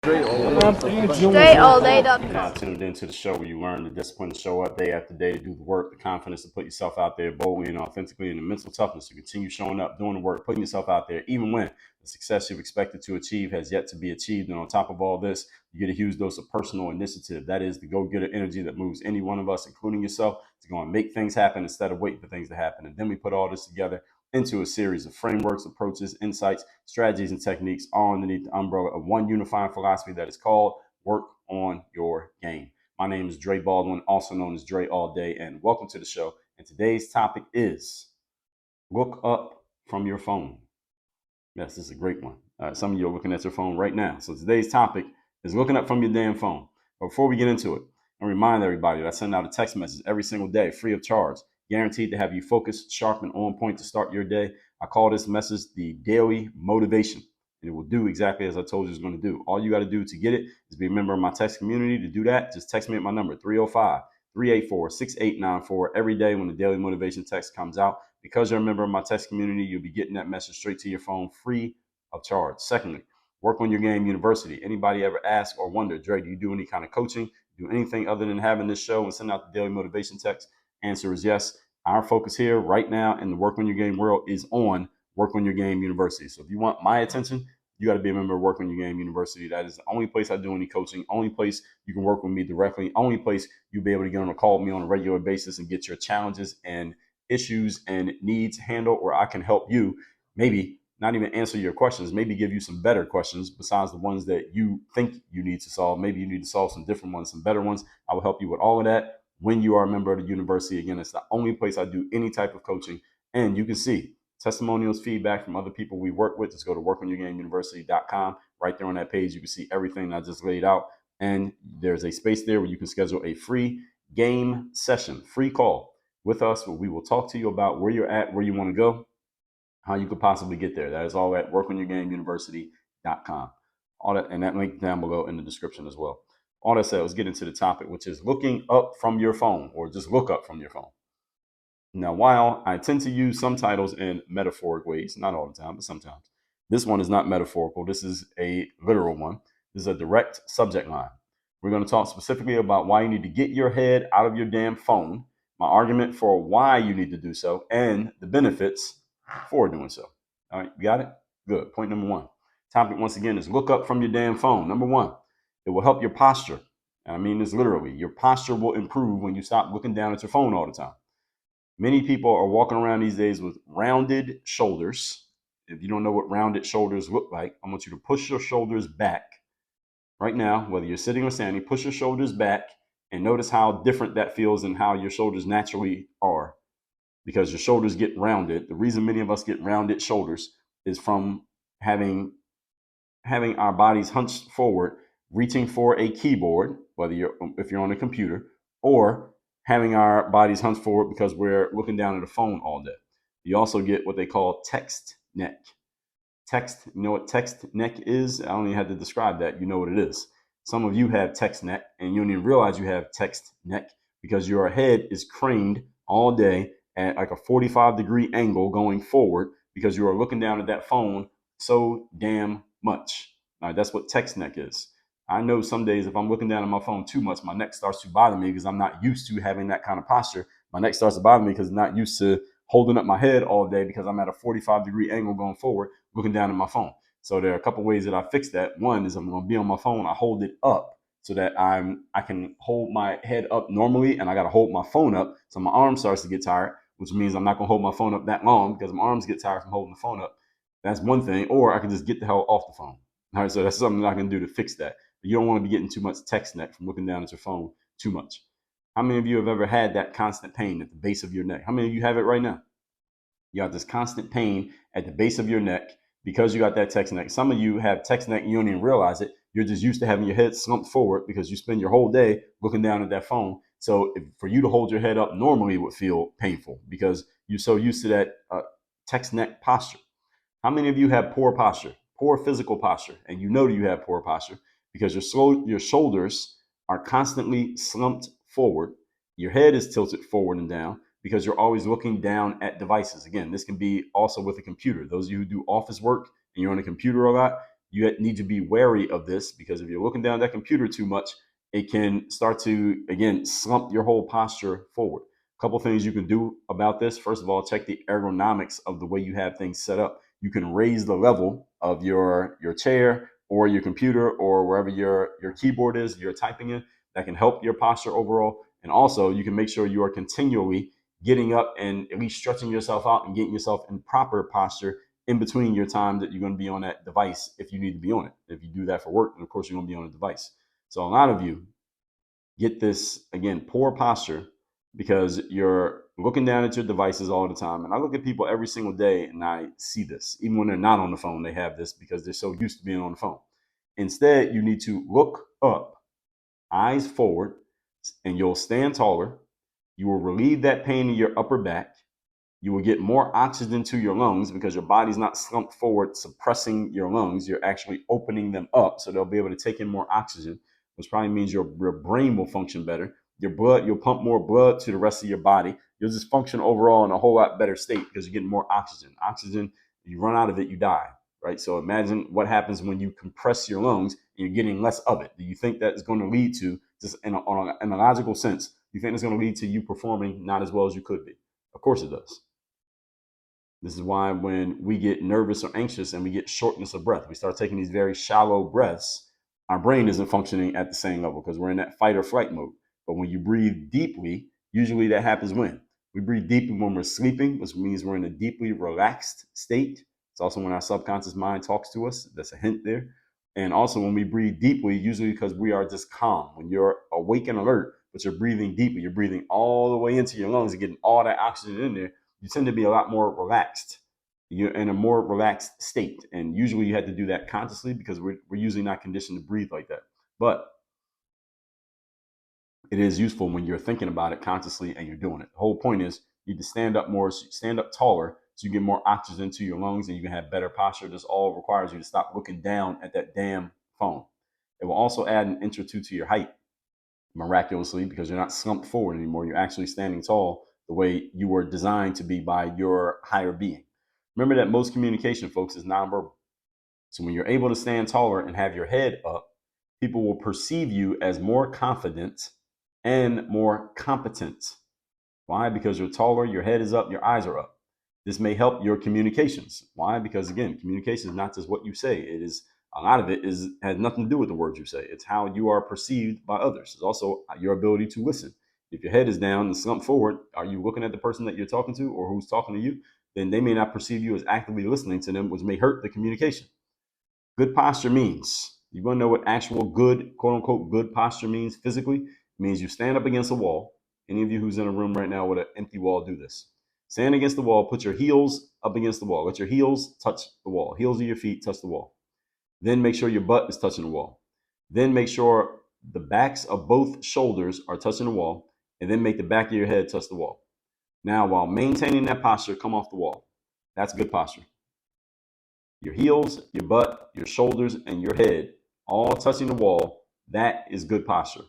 StrayAllDay.com. Now tuned into the show where you learn the discipline to show up day after day, to do the work, the confidence to put yourself out there boldly and authentically, and the mental toughness to continue showing up, doing the work, putting yourself out there, even when the success you've expected to achieve has yet to be achieved. And on top of all this, you get a huge dose of personal initiative. That is the go-getter energy that moves any one of us, including yourself, to go and make things happen instead of waiting for things to happen. And then we put all this together into a series of frameworks, approaches, insights, strategies, and techniques, all underneath the umbrella of one unifying philosophy that is called work on your game. My name is Dre Baldwin, also known as Dre All Day, and welcome to the show. And today's topic is look up from your phone. Yes, this is a great one. Some of you are looking at your phone right now. So today's topic is looking up from your damn phone. But before we get into it, I remind everybody that I send out a text message every single day, free of charge, guaranteed to have you focused, sharp, and on point to start your day. I call this message the daily motivation. And it will do exactly as I told you it's going to do. All you got to do to get it is be a member of my text community. To do that, just text me at my number, 305-384-6894, every day when the daily motivation text comes out. Because you're a member of my text community, you'll be getting that message straight to your phone, free of charge. Secondly, Work on Your Game University. Anybody ever ask or wonder, Dre, do you do any kind of coaching? Do anything other than having this show and send out the daily motivation text? Answer is yes. Our focus here right now in the Work on Your Game world is on Work on Your Game University. So if you want my attention, you got to be a member of Work on Your Game University. That is the only place I do any coaching, only place you can work with me directly, only place you'll be able to get on a call with me on a regular basis and get your challenges and issues and needs handled, or I can help you maybe not even answer your questions, maybe give you some better questions besides the ones that you think you need to solve. Maybe you need to solve some different ones, some better ones. I will help you with all of that when you are a member of the university. Again, it's the only place I do any type of coaching. And you can see testimonials, feedback from other people we work with. Just go to workonyourgameuniversity.com. Right there on that page, you can see everything I just laid out. And there's a space there where you can schedule a free game session, free call with us, where we will talk to you about where you're at, where you want to go, how you could possibly get there. That is all at workonyourgameuniversity.com. All that, and that link down below in the description as well. All that said, let's get into the topic, which is looking up from your phone, or just look up from your phone. Now, while I tend to use some titles in metaphoric ways, not all the time, but sometimes, this one is not metaphorical. This is a literal one. This is a direct subject line. We're going to talk specifically about why you need to get your head out of your damn phone, my argument for why you need to do so, and the benefits for doing so. All right, you got it? Good. Point number one. Topic, once again, is look up from your damn phone. Number one, it will help your posture. And I mean this literally. Your posture will improve when you stop looking down at your phone all the time. Many people are walking around these days with rounded shoulders. If you don't know what rounded shoulders look like, I want you to push your shoulders back right now, whether you're sitting or standing. Push your shoulders back and notice how different that feels and how your shoulders naturally are, because your shoulders get rounded. The reason many of us get rounded shoulders is from having our bodies hunched forward, reaching for a keyboard, if you're on a computer, or having our bodies hunched forward because we're looking down at a phone all day. You also get what they call text neck. You know what text neck is? I don't even have to describe that. You know what it is. Some of you have text neck and you don't even realize you have text neck because your head is craned all day at like a 45-degree angle going forward because you are looking down at that phone so damn much. All right, that's what text neck is. I know some days if I'm looking down at my phone too much, my neck starts to bother me because I'm not used to having that kind of posture. My neck starts to bother me because I'm not used to holding up my head all day because I'm at a 45-degree angle going forward, looking down at my phone. So there are a couple ways that I fix that. One is I'm going to be on my phone. I hold it up so that I can hold my head up normally, and I got to hold my phone up so my arm starts to get tired, which means I'm not going to hold my phone up that long because my arms get tired from holding the phone up. That's one thing. Or I can just get the hell off the phone. All right, so that's something that I can do to fix that. But you don't want to be getting too much text neck from looking down at your phone too much. How many of you have ever had that constant pain at the base of your neck? How many of you have it right now? You have this constant pain at the base of your neck because you got that text neck. Some of you have text neck and you don't even realize it. You're just used to having your head slumped forward because you spend your whole day looking down at that phone. So for you to hold your head up normally would feel painful because you're so used to that text neck posture. How many of you have poor posture, poor physical posture? And you know you have poor posture because your shoulders are constantly slumped forward. Your head is tilted forward and down because you're always looking down at devices. Again, this can be also with a computer. Those of you who do office work and you're on a computer a lot, you need to be wary of this, because if you're looking down at that computer too much, it can start to, again, slump your whole posture forward. A couple things you can do about this. First of all, check the ergonomics of the way you have things set up. You can raise the level of your chair or your computer or wherever your keyboard is you're typing in. That can help your posture overall. And also, you can make sure you are continually getting up and at least stretching yourself out and getting yourself in proper posture in between your time that you're going to be on that device, if you need to be on it. If you do that for work, then of course you're going to be on a device. So a lot of you get this, again, poor posture because you're looking down at your devices all the time. And I look at people every single day and I see this. Even when they're not on the phone, they have this because they're so used to being on the phone. Instead, you need to look up, eyes forward, and you'll stand taller. You will relieve that pain in your upper back. You will get more oxygen to your lungs because your body's not slumped forward, suppressing your lungs. You're actually opening them up so they'll be able to take in more oxygen, which probably means your brain will function better. Your blood, you'll pump more blood to the rest of your body. You'll just function overall in a whole lot better state because you're getting more oxygen. Oxygen, you run out of it, you die, right? So imagine what happens when you compress your lungs and you're getting less of it. Do you think that is going to lead to, just in a logical sense, you think it's going to lead to you performing not as well as you could be? Of course it does. This is why when we get nervous or anxious and we get shortness of breath, we start taking these very shallow breaths, our brain isn't functioning at the same level because we're in that fight or flight mode. But when you breathe deeply, usually that happens when? We breathe deeply when we're sleeping, which means we're in a deeply relaxed state. It's also when our subconscious mind talks to us. That's a hint there. And also when we breathe deeply, usually because we are just calm. When you're awake and alert, but you're breathing deeply, you're breathing all the way into your lungs and getting all that oxygen in there, you tend to be a lot more relaxed. You're in a more relaxed state. And usually you have to do that consciously because we're usually not conditioned to breathe like that. But it is useful when you're thinking about it consciously and you're doing it. The whole point is you need to stand up more, stand up taller so you get more oxygen to your lungs and you can have better posture. This all requires you to stop looking down at that damn phone. It will also add an inch or two to your height, miraculously, because you're not slumped forward anymore. You're actually standing tall the way you were designed to be by your higher being. Remember that most communication, folks, is nonverbal. So when you're able to stand taller and have your head up, people will perceive you as more confident and more competent. Why? Because you're taller, your head is up, your eyes are up. This may help your communications. Why? Because again, communication is not just what you say. It is, a lot of it has nothing to do with the words you say. It's how you are perceived by others. It's also your ability to listen. If your head is down and slumped forward, are you looking at the person that you're talking to or who's talking to you? Then they may not perceive you as actively listening to them, which may hurt the communication. Good posture means, you want to know what actual good, quote unquote, good posture means physically? It means you stand up against a wall. Any of you who's in a room right now with an empty wall, do this. Stand against the wall, put your heels up against the wall. Let your heels touch the wall. Heels of your feet touch the wall. Then make sure your butt is touching the wall. Then make sure the backs of both shoulders are touching the wall. And then make the back of your head touch the wall. Now, while maintaining that posture, come off the wall. That's good posture. Your heels, your butt, your shoulders, and your head all touching the wall. That is good posture.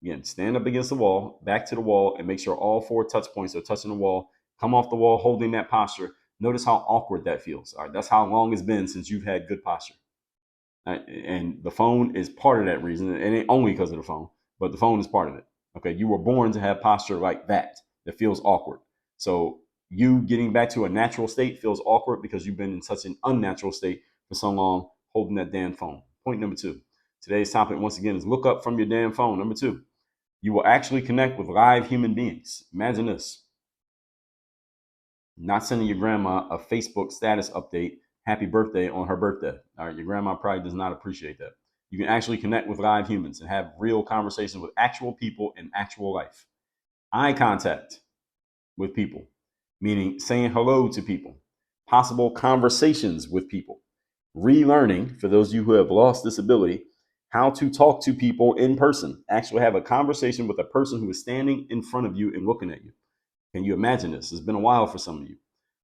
Again, stand up against the wall, back to the wall, and make sure all four touch points are touching the wall. Come off the wall holding that posture. Notice how awkward that feels. All right, that's how long it's been since you've had good posture. Right? And the phone is part of that reason. It ain't only because of the phone, but the phone is part of it. Okay, you were born to have posture like that feels awkward. So you getting back to a natural state feels awkward because you've been in such an unnatural state for so long holding that damn phone. Point number 2. Today's topic, once again, is look up from your damn phone. Number 2, you will actually connect with live human beings. Imagine this. Not sending your grandma a Facebook status update, happy birthday on her birthday. All right, your grandma probably does not appreciate that. You can actually connect with live humans and have real conversations with actual people in actual life. Eye contact with people, meaning saying hello to people, possible conversations with people, relearning, for those of you who have lost this ability, how to talk to people in person, actually have a conversation with a person who is standing in front of you and looking at you. Can you imagine this? It's been a while for some of you.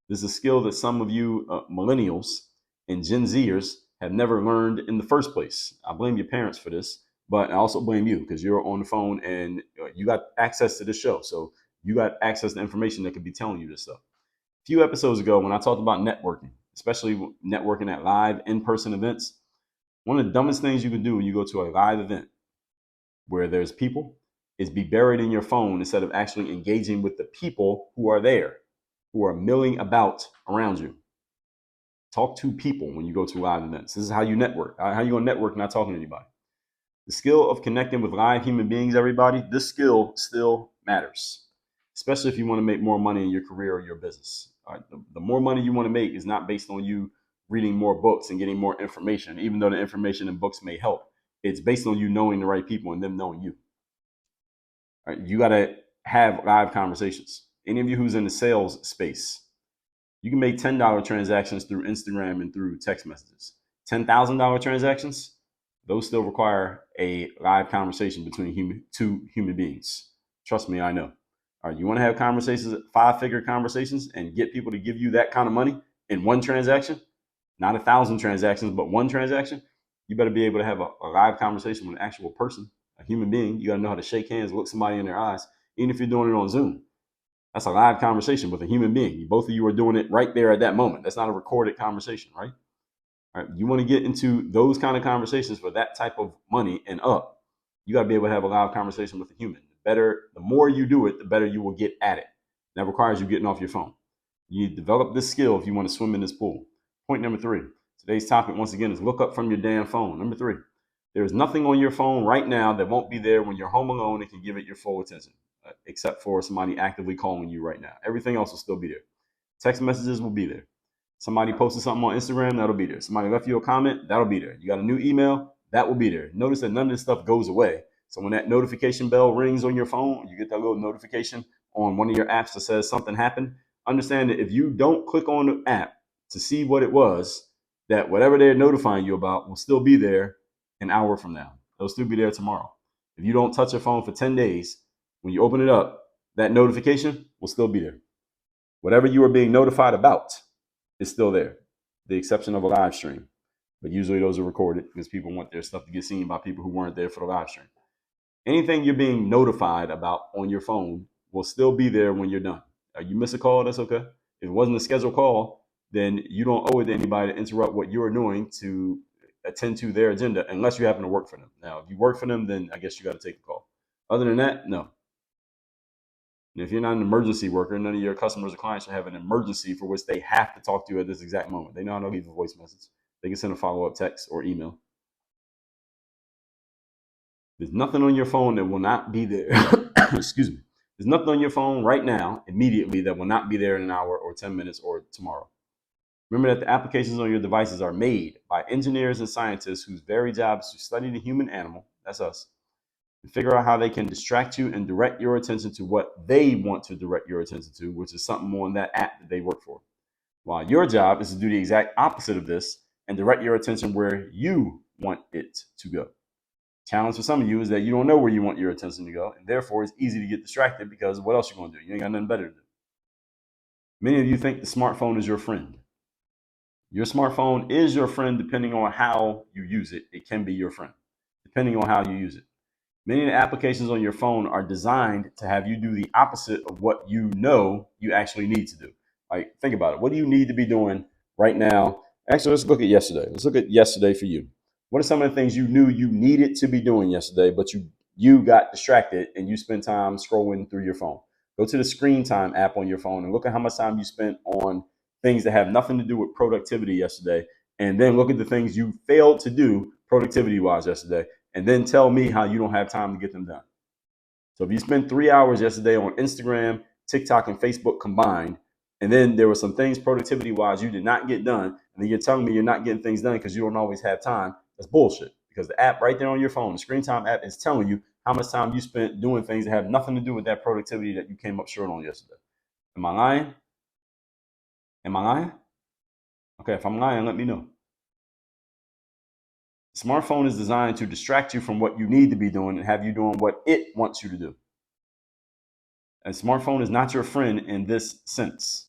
This is a skill that some of you millennials and Gen Zers have never learned in the first place. I blame your parents for this, but I also blame you because you're on the phone and you got access to this show. So you got access to information that could be telling you this stuff. A few episodes ago, when I talked about networking, especially networking at live in-person events, One of the dumbest things you can do when you go to a live event where there's people is be buried in your phone instead of actually engaging with the people who are there, who are milling about around you. Talk to people when you go to live events. This is how you network. How you gonna network not talking to anybody? The skill of connecting with live human beings, everybody, this skill still matters, especially if you want to make more money in your career or your business. All right? The more money you want to make is not based on you reading more books and getting more information, even though the information in books may help. It's based on you knowing the right people and them knowing you. All right? You got to have live conversations. Any of you who's in the sales space, you can make $10 transactions through Instagram and through text messages. $10,000 transactions, those still require a live conversation between two human beings. Trust me, I know. All right, you want to have conversations, 5-figure conversations, and get people to give you that kind of money in one transaction, not 1,000 transactions, but one transaction. You better be able to have a live conversation with an actual person, a human being. You got to know how to shake hands, look somebody in their eyes, even if you're doing it on Zoom. That's a live conversation with a human being. Both of you are doing it right there at that moment. That's not a recorded conversation, right? All right. You want to get into those kind of conversations for that type of money and up. You got to be able to have a live conversation with a human. The more you do it, the better you will get at it. That requires you getting off your phone. You develop this skill if you want to swim in this pool. Point number 3. Today's topic, once again, is look up from your damn phone. Number 3. There's nothing on your phone right now that won't be there when you're home alone and can give it your full attention, except for somebody actively calling you right now. Everything else will still be there. Text messages will be there. Somebody posted something on Instagram, that'll be there. Somebody left you a comment, that'll be there. You got a new email, that will be there. Notice that none of this stuff goes away. So when that notification bell rings on your phone, you get that little notification on one of your apps that says something happened, understand that if you don't click on the app to see what it was, that whatever they're notifying you about will still be there an hour from now. It'll still be there tomorrow. If you don't touch your phone for 10 days, when you open it up, that notification will still be there. Whatever you are being notified about is still there, the exception of a live stream. But usually those are recorded because people want their stuff to get seen by people who weren't there for the live stream. Anything you're being notified about on your phone will still be there when you're done. You miss a call, that's okay. If it wasn't a scheduled call, then you don't owe it to anybody to interrupt what you're doing to attend to their agenda unless you happen to work for them. Now, if you work for them, then I guess you got to take the call. Other than that, no. And if you're not an emergency worker, none of your customers or clients should have an emergency for which they have to talk to you at this exact moment. They know how to leave a voice message. They can send a follow-up text or email. There's nothing on your phone that will not be there. Excuse me. There's nothing on your phone right now, immediately, that will not be there in an hour or 10 minutes or tomorrow. Remember that the applications on your devices are made by engineers and scientists whose very job is to study the human animal, that's us, and figure out how they can distract you and direct your attention to what they want to direct your attention to, which is something on that app that they work for. While your job is to do the exact opposite of this and direct your attention where you want it to go. Challenge for some of you is that you don't know where you want your attention to go, and therefore it's easy to get distracted because what else you going to do? You ain't got nothing better to do. Many of you think the smartphone is your friend. Your smartphone is your friend depending on how you use it. It can be your friend, depending on how you use it. Many of the applications on your phone are designed to have you do the opposite of what you know you actually need to do. Like, think about it. What do you need to be doing right now? Actually, let's look at yesterday. Let's look at yesterday for you. What are some of the things you knew you needed to be doing yesterday, but you got distracted and you spent time scrolling through your phone? Go to the screen time app on your phone and look at how much time you spent on things that have nothing to do with productivity yesterday. And then look at the things you failed to do productivity wise yesterday. And then tell me how you don't have time to get them done. So if you spent 3 hours yesterday on Instagram, TikTok, and Facebook combined, and then there were some things productivity wise you did not get done, and then you're telling me you're not getting things done because you don't always have time, that's bullshit. Because the app right there on your phone, the screen time app, is telling you how much time you spent doing things that have nothing to do with that productivity that you came up short on yesterday. Am I lying? Am I lying? Okay, if I'm lying, let me know. Smartphone is designed to distract you from what you need to be doing and have you doing what it wants you to do. A smartphone is not your friend in this sense.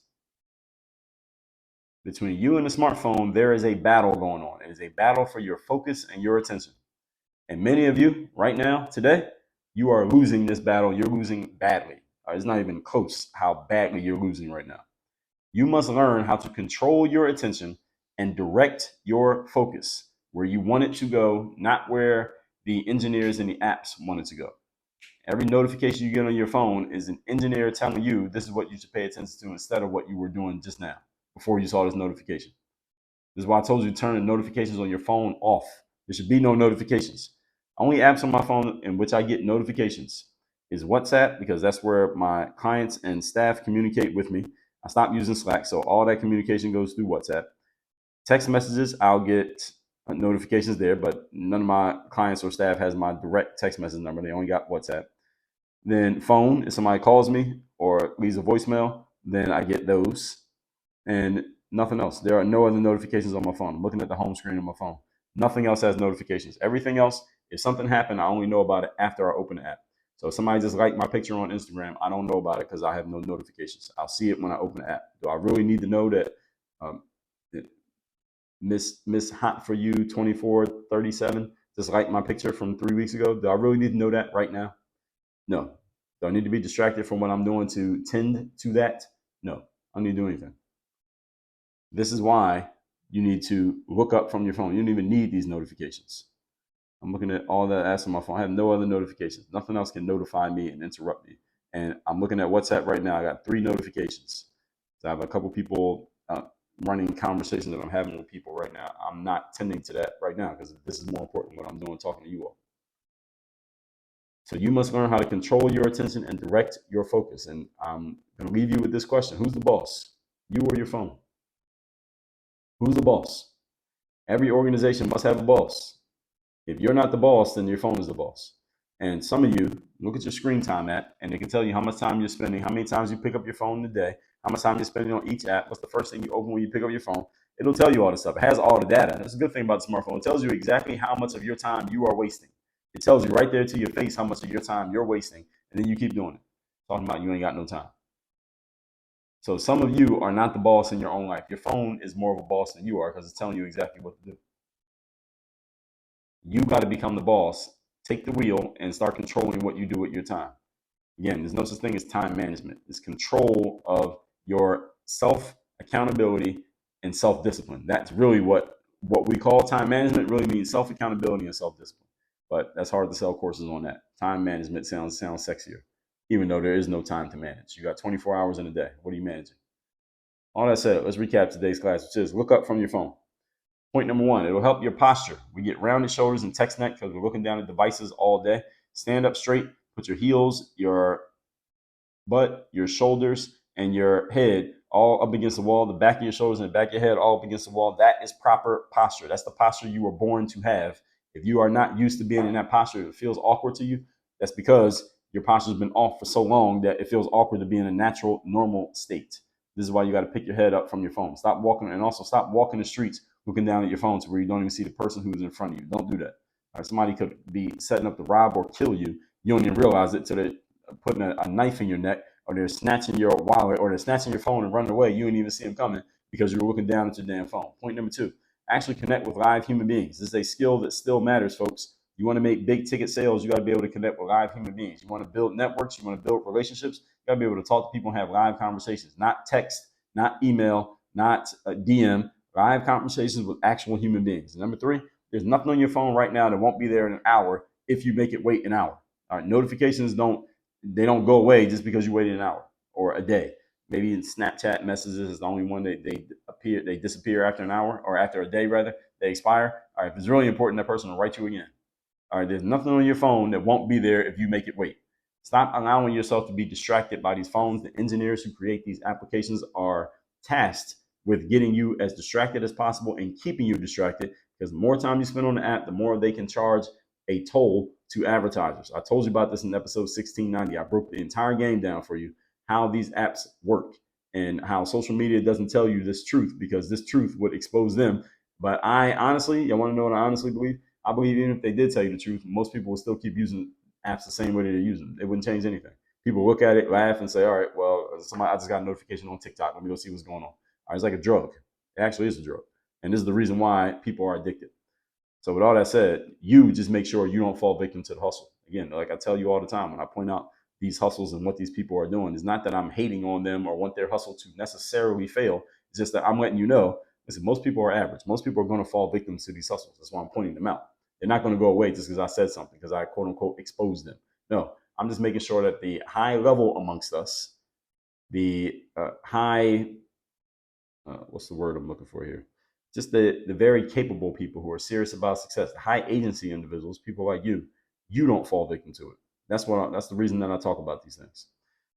Between you and the smartphone, there is a battle going on. It is a battle for your focus and your attention. And many of you right now, today, you are losing this battle. You're losing badly. It's not even close how badly you're losing right now. You must learn how to control your attention and direct your focus. where you want it to go, not where the engineers and the apps want it to go. Every notification you get on your phone is an engineer telling you this is what you should pay attention to instead of what you were doing just now before you saw this notification. This is why I told you to turn the notifications on your phone off. There should be no notifications. Only apps on my phone in which I get notifications is WhatsApp, because that's where my clients and staff communicate with me. I stopped using Slack, so all that communication goes through WhatsApp. Text messages, I'll get notifications there, but none of my clients or staff has my direct text message number. They only got WhatsApp. Then phone, if somebody calls me or leaves a voicemail, then I get those. And nothing else. There are no other notifications on my phone. I'm looking at the home screen of my phone. Nothing else has notifications. Everything else, if something happened, I only know about it after I open the app. So if somebody just liked my picture on Instagram, I don't know about it because I have no notifications. I'll see it when I open the app. Do I really need to know that Miss Hot for You 2437 just liked my picture from 3 weeks ago? Do I really need to know that right now? No. Do I need to be distracted from what I'm doing to tend to that? No. I don't need to do anything. This is why you need to look up from your phone. You don't even need these notifications. I'm looking at all the apps on my phone. I have no other notifications. Nothing else can notify me and interrupt me. And I'm looking at WhatsApp right now. I got 3 notifications. So I have a couple people running conversations that I'm having with people right now. I'm not tending to that right now because this is more important than what I'm doing talking to you all. So you must learn how to control your attention and direct your focus. And I'm going to leave you with this question. Who's the boss? You or your phone? Who's the boss? Every organization must have a boss. If you're not the boss, then your phone is the boss. And some of you look at your screen time app, and it can tell you how much time you're spending, how many times you pick up your phone in a day, how much time you're spending on each app, what's the first thing you open when you pick up your phone. It'll tell you all this stuff. It has all the data. That's a good thing about the smartphone. It tells you exactly how much of your time you are wasting. It tells you right there to your face how much of your time you're wasting, and then you keep doing it. Talking about you ain't got no time. So some of you are not the boss in your own life. Your phone is more of a boss than you are because it's telling you exactly what to do. You got to become the boss. Take the wheel and start controlling what you do with your time. Again, there's no such thing as time management. It's control of your self accountability and self discipline. That's really what we call time management. Really means self accountability and self discipline. But that's hard to sell courses on that. Time management sounds sexier, even though there is no time to manage. You got 24 hours in a day. What are you managing? All that said, let's recap today's class, which is look up from your phone. Point number 1, it'll help your posture. We get rounded shoulders and text neck because we're looking down at devices all day. Stand up straight, put your heels, your butt, your shoulders, and your head all up against the wall, the back of your shoulders and the back of your head all up against the wall. That is proper posture. That's the posture you were born to have. If you are not used to being in that posture, if it feels awkward to you, that's because your posture's been off for so long that it feels awkward to be in a natural, normal state. This is why you got to pick your head up from your phone. Stop walking, and also stop walking the streets looking down at your phone to where you don't even see the person who's in front of you. Don't do that. Somebody could be setting up to rob or kill you. You don't even realize it till they're putting a knife in your neck, or they're snatching your wallet, or they're snatching your phone and running away. You didn't even see them coming because you were looking down at your damn phone. Point number 2, actually connect with live human beings. This is a skill that still matters, folks. You want to make big ticket sales, you got to be able to connect with live human beings. You want to build networks, you want to build relationships, you got to be able to talk to people and have live conversations, not text, not email, not DM, live conversations with actual human beings. And number 3, there's nothing on your phone right now that won't be there in an hour if you make it wait an hour. All right, notifications don't go away just because you waited an hour or a day. Maybe in Snapchat messages is the only one that they disappear after an hour, or after a day rather, they expire. All right, if it's really important, that person will write you again. All right, there's nothing on your phone that won't be there if you make it wait. Stop allowing yourself to be distracted by these phones. The engineers who create these applications are tasked with getting you as distracted as possible and keeping you distracted, because the more time you spend on the app, the more they can charge a toll to advertisers. I told you about this in episode 1690. I broke the entire game down for you, how these apps work and how social media doesn't tell you this truth, because this truth would expose them. But I honestly, you want to know what I honestly believe? I believe even if they did tell you the truth, most people will still keep using apps the same way that they're using them. It wouldn't change anything. People look at it, laugh, and say, all right, well, I just got a notification on TikTok. Let me go see what's going on. All right, it's like a drug. It actually is a drug. And this is the reason why people are addicted. So with all that said, you just make sure you don't fall victim to the hustle. Again, like I tell you all the time, when I point out these hustles and what these people are doing, it's not that I'm hating on them or want their hustle to necessarily fail. It's just that I'm letting you know Listen, most people are average. Most people are going to fall victim to these hustles. That's why I'm pointing them out. They're not going to go away just because I said something, because I quote unquote exposed them. No, I'm just making sure that the high level amongst us, the high, what's the word I'm looking for here? Just the very capable people who are serious about success, the high agency individuals, people like you don't fall victim to it. That's the reason that I talk about these things.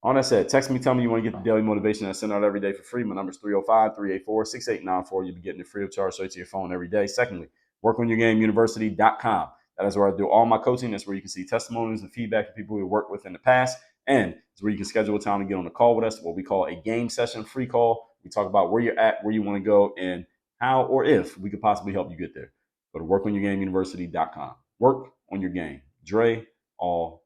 On that said, text me, tell me you want to get the daily motivation I send out every day for free. My number is 305-384-6894. You'll be getting it free of charge straight to your phone every day. Secondly, workonyourgameuniversity.com. That is where I do all my coaching. That's where you can see testimonies and feedback of people we worked with in the past. And it's where you can schedule a time to get on a call with us, what we call a game session, free call. We talk about where you're at, where you want to go, and how or if we could possibly help you get there. Go to workonyourgameuniversity.com. Work on your game. Dre, all